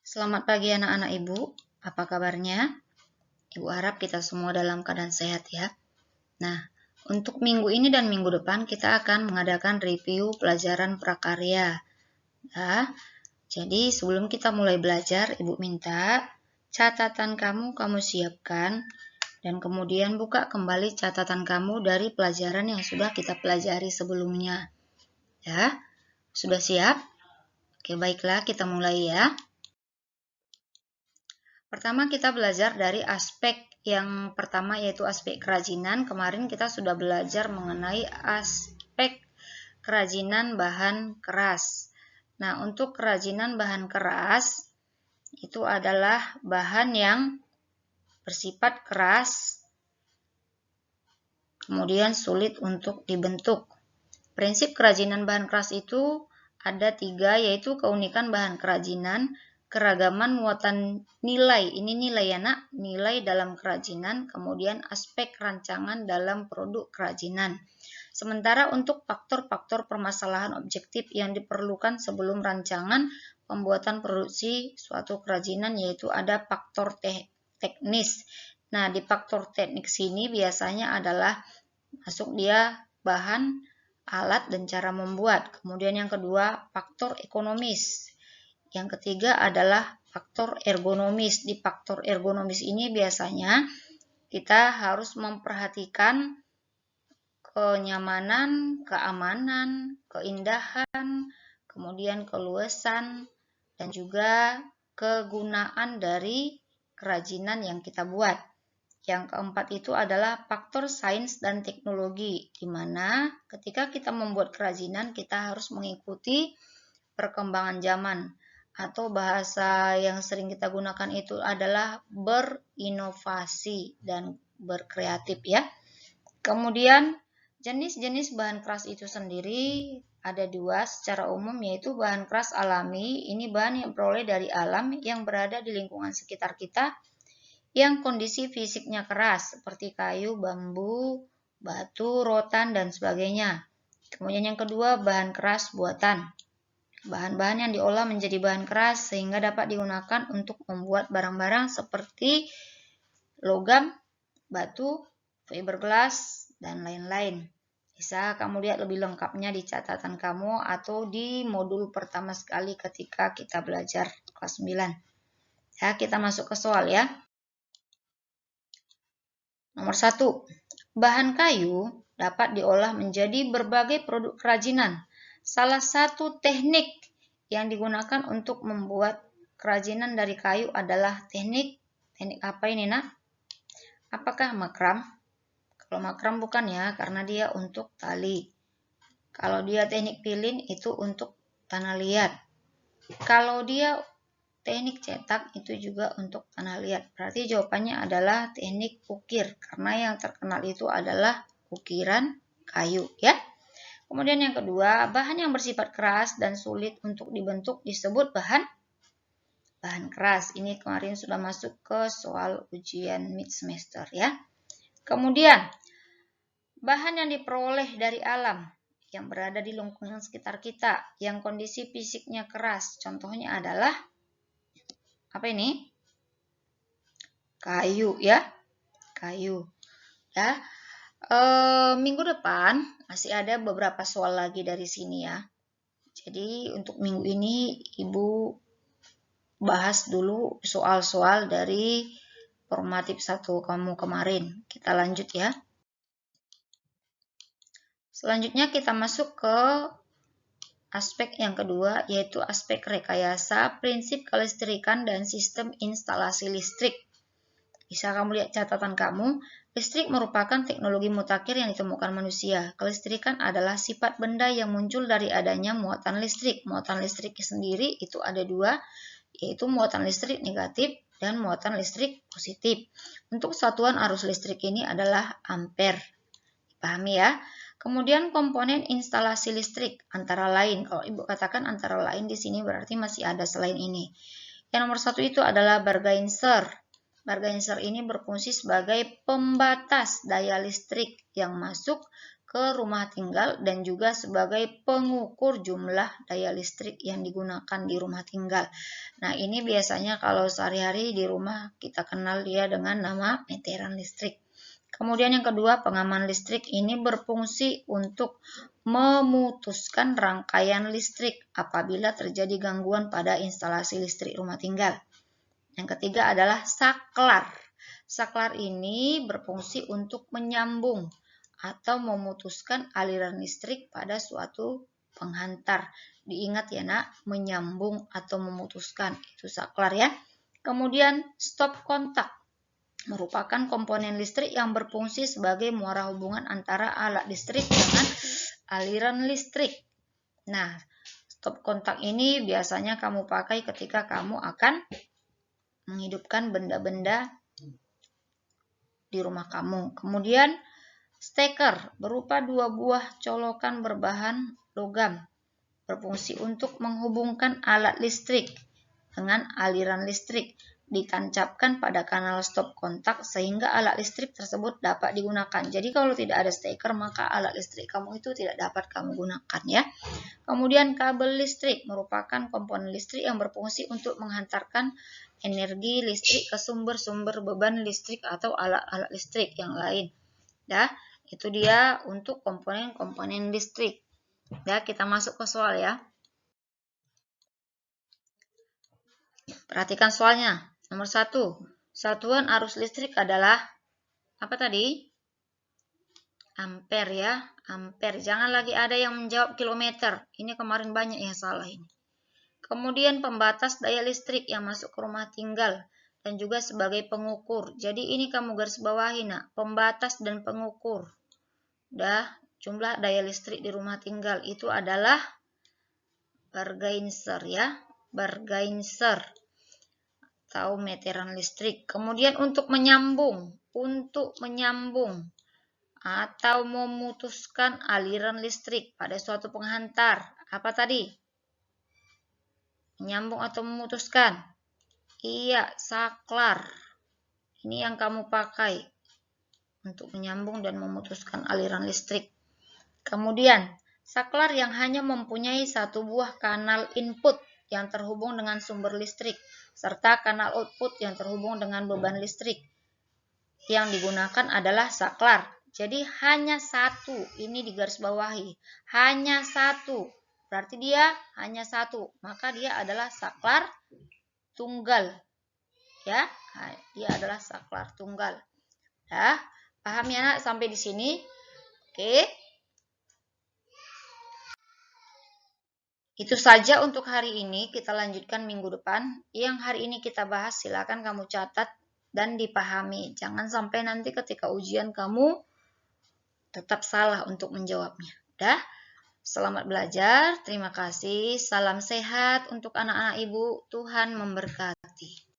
Selamat pagi anak-anak Ibu, apa kabarnya? Ibu harap kita semua dalam keadaan sehat ya. Nah, untuk minggu ini dan minggu depan kita akan mengadakan review pelajaran prakarya. Nah, jadi sebelum kita mulai belajar, Ibu minta catatan kamu siapkan dan kemudian buka kembali catatan kamu dari pelajaran yang sudah kita pelajari sebelumnya. Ya, sudah siap? Oke, baiklah kita mulai ya. Pertama kita belajar dari aspek yang pertama yaitu aspek kerajinan. Kemarin kita sudah belajar mengenai aspek kerajinan bahan keras. Nah, untuk kerajinan bahan keras itu adalah bahan yang bersifat keras, kemudian sulit untuk dibentuk. Prinsip kerajinan bahan keras itu ada 3, yaitu keunikan bahan kerajinan, keragaman muatan nilai, ini nilai ya nak, nilai dalam kerajinan, kemudian aspek rancangan dalam produk kerajinan. Sementara untuk faktor-faktor permasalahan objektif yang diperlukan sebelum rancangan pembuatan produksi suatu kerajinan, yaitu ada faktor teknis. Nah, di faktor teknis ini biasanya adalah masuk dia bahan, alat, dan cara membuat. Kemudian yang kedua, faktor ekonomis. Yang ketiga adalah faktor ergonomis. Di faktor ergonomis ini biasanya kita harus memperhatikan kenyamanan, keamanan, keindahan, kemudian keluasan, dan juga kegunaan dari kerajinan yang kita buat. Yang keempat itu adalah faktor sains dan teknologi, di mana ketika kita membuat kerajinan, kita harus mengikuti perkembangan zaman, atau bahasa yang sering kita gunakan itu adalah berinovasi dan berkreatif ya. Kemudian jenis-jenis bahan keras itu sendiri ada 2 secara umum, yaitu bahan keras alami. Ini bahan yang diperoleh dari alam yang berada di lingkungan sekitar kita, yang kondisi fisiknya keras seperti kayu, bambu, batu, rotan, dan sebagainya. Kemudian yang kedua, bahan keras buatan. Bahan-bahan yang diolah menjadi bahan keras sehingga dapat digunakan untuk membuat barang-barang seperti logam, batu, fiberglass, dan lain-lain. Bisa kamu lihat lebih lengkapnya di catatan kamu atau di modul pertama sekali ketika kita belajar kelas 9. Ya, kita masuk ke soal ya. Nomor 1. Bahan kayu dapat diolah menjadi berbagai produk kerajinan. Salah satu teknik yang digunakan untuk membuat kerajinan dari kayu adalah teknik apa ini nak? Apakah makram? Kalau makram bukan ya, karena dia untuk tali. Kalau dia teknik pilin itu untuk tanah liat. Kalau dia teknik cetak itu juga untuk tanah liat. Berarti jawabannya adalah teknik ukir, karena yang terkenal itu adalah ukiran kayu ya. Kemudian yang kedua, bahan yang bersifat keras dan sulit untuk dibentuk disebut bahan keras. Ini kemarin sudah masuk ke soal ujian mid semester ya. Kemudian bahan yang diperoleh dari alam yang berada di lingkungan sekitar kita, yang kondisi fisiknya keras, contohnya adalah apa ini? Kayu ya, kayu ya. Minggu depan masih ada beberapa soal lagi dari sini ya. Jadi untuk minggu ini Ibu bahas dulu soal-soal dari formatif 1 kamu kemarin. Kita lanjut ya. Selanjutnya kita masuk ke aspek yang kedua, yaitu aspek rekayasa, prinsip kelistrikan, dan sistem instalasi listrik. Bisa kamu lihat catatan kamu, listrik merupakan teknologi mutakhir yang ditemukan manusia. Kelistrikan adalah sifat benda yang muncul dari adanya muatan listrik. Muatan listrik sendiri itu ada 2, yaitu muatan listrik negatif dan muatan listrik positif. Untuk satuan arus listrik ini adalah ampere. Pahami ya? Kemudian komponen instalasi listrik antara lain. Kalau Ibu katakan antara lain di sini berarti masih ada selain ini. Yang nomor 1 itu adalah Bargainser. Bargainser ini berfungsi sebagai pembatas daya listrik yang masuk ke rumah tinggal dan juga sebagai pengukur jumlah daya listrik yang digunakan di rumah tinggal. Nah, ini biasanya kalau sehari-hari di rumah kita kenal dia dengan nama meteran listrik. Kemudian yang kedua, pengaman listrik ini berfungsi untuk memutuskan rangkaian listrik apabila terjadi gangguan pada instalasi listrik rumah tinggal. Yang ketiga adalah saklar. Saklar ini berfungsi untuk menyambung atau memutuskan aliran listrik pada suatu penghantar. Diingat ya nak, menyambung atau memutuskan, itu saklar ya. Kemudian stop kontak merupakan komponen listrik yang berfungsi sebagai muara hubungan antara alat listrik dengan aliran listrik. Nah, stop kontak ini biasanya kamu pakai ketika kamu akan menghidupkan benda-benda di rumah kamu. Kemudian steker berupa dua buah colokan berbahan logam berfungsi untuk menghubungkan alat listrik dengan aliran listrik, ditancapkan pada kanal stop kontak sehingga alat listrik tersebut dapat digunakan. Jadi kalau tidak ada steker maka alat listrik kamu itu tidak dapat kamu gunakan ya. Kemudian kabel listrik merupakan komponen listrik yang berfungsi untuk menghantarkan energi listrik ke sumber-sumber beban listrik atau alat-alat listrik yang lain. Ya. Itu dia untuk komponen-komponen listrik. Ya, kita masuk ke soal ya. Perhatikan soalnya. Nomor 1. Satuan arus listrik adalah apa tadi? Ampere ya. Ampere. Jangan lagi ada yang menjawab kilometer. Ini kemarin banyak yang salah ini. Kemudian pembatas daya listrik yang masuk ke rumah tinggal dan juga sebagai pengukur. Jadi ini kamu garis bawahi nak. Pembatas dan pengukur. Jumlah daya listrik di rumah tinggal itu adalah Bergeinser ya, Bergeinser atau meteran listrik. Kemudian untuk menyambung atau memutuskan aliran listrik pada suatu penghantar. Apa tadi? Menyambung atau memutuskan? Iya, saklar. Ini yang kamu pakai untuk menyambung dan memutuskan aliran listrik. Kemudian, saklar yang hanya mempunyai satu buah kanal input yang terhubung dengan sumber listrik, serta kanal output yang terhubung dengan beban listrik. Yang digunakan adalah saklar. Jadi hanya satu, ini di garis bawahi. Hanya satu, berarti dia hanya satu. Maka dia adalah saklar tunggal. Ya, dia adalah saklar tunggal. Ya, paham ya nak sampai di sini? Oke. Itu saja untuk hari ini, kita lanjutkan minggu depan. Yang hari ini kita bahas, silakan kamu catat dan dipahami. Jangan sampai nanti ketika ujian kamu tetap salah untuk menjawabnya. Udah? Selamat belajar, terima kasih. Salam sehat untuk anak-anak ibu, Tuhan memberkati.